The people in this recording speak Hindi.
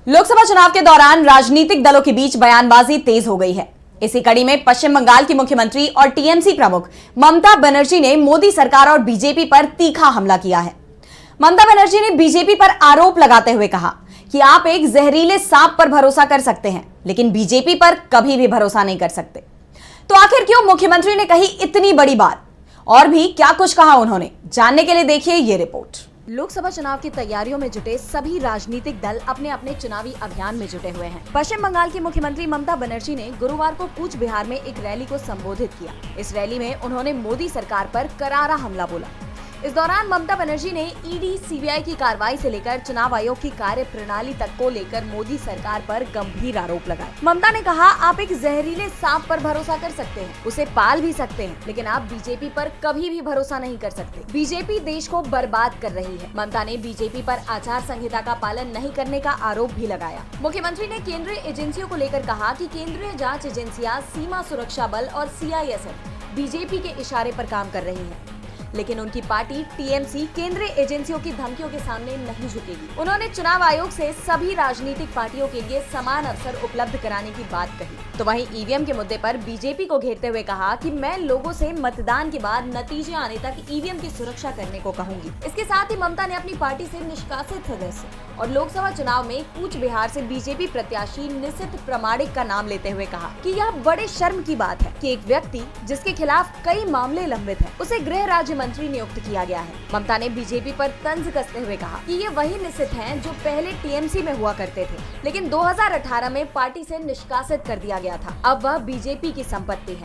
लोकसभा चुनाव के दौरान राजनीतिक दलों के बीच बयानबाजी तेज हो गई है। इसी कड़ी में पश्चिम बंगाल की मुख्यमंत्री और टीएमसी प्रमुख ममता बनर्जी ने मोदी सरकार और बीजेपी पर तीखा हमला किया है। ममता बनर्जी ने बीजेपी पर आरोप लगाते हुए कहा कि आप एक जहरीले सांप पर भरोसा कर सकते हैं, लेकिन बीजेपी पर कभी भी भरोसा नहीं कर सकते। तो आखिर क्यों मुख्यमंत्री ने कही इतनी बड़ी बात, और भी क्या कुछ कहा उन्होंने, जानने के लिए देखिए ये रिपोर्ट। लोकसभा चुनाव की तैयारियों में जुटे सभी राजनीतिक दल अपने अपने चुनावी अभियान में जुटे हुए हैं। पश्चिम बंगाल की मुख्यमंत्री ममता बनर्जी ने गुरुवार को कूच बिहार में एक रैली को संबोधित किया। इस रैली में उन्होंने मोदी सरकार पर करारा हमला बोला। इस दौरान ममता बनर्जी ने ईडी, सीबीआई की कार्रवाई से लेकर चुनाव आयोग की कार्य प्रणाली तक को लेकर मोदी सरकार पर गंभीर आरोप लगाए। ममता ने कहा, आप एक जहरीले सांप पर भरोसा कर सकते हैं, उसे पाल भी सकते हैं, लेकिन आप बीजेपी पर कभी भी भरोसा नहीं कर सकते। बीजेपी देश को बर्बाद कर रही है। ममता ने बीजेपी पर आचार संहिता का पालन नहीं करने का आरोप भी लगाया। मुख्यमंत्री ने केंद्रीय एजेंसियों को लेकर कहा कि केंद्रीय जाँच एजेंसियाँ, सीमा सुरक्षा बल और CISF बीजेपी के इशारे पर काम कर रही है, लेकिन उनकी पार्टी टीएमसी केंद्रीय एजेंसियों की धमकियों के सामने नहीं झुकेगी। उन्होंने चुनाव आयोग से सभी राजनीतिक पार्टियों के लिए समान अवसर उपलब्ध कराने की बात कही। तो वहीं ईवीएम के मुद्दे पर बीजेपी को घेरते हुए कहा कि मैं लोगों से मतदान के बाद नतीजे आने तक ईवीएम की सुरक्षा करने को कहूंगी। इसके साथ ही ममता ने अपनी पार्टी से निष्कासित सदस्य और लोकसभा चुनाव में कूच बिहार से बीजेपी प्रत्याशी निशित प्रमाणिक का नाम लेते हुए कहा कि यह बड़े शर्म की बात है कि एक व्यक्ति जिसके खिलाफ कई मामले लंबित हैं, उसे गृह राज्य मंत्री नियुक्त किया गया है। ममता ने बीजेपी पर तंज कसते हुए कहा कि ये वही निशित हैं जो पहले टीएमसी में हुआ करते थे, लेकिन 2018 में पार्टी से निष्कासित कर दिया गया था। अब वह बीजेपी की संपत्ति है।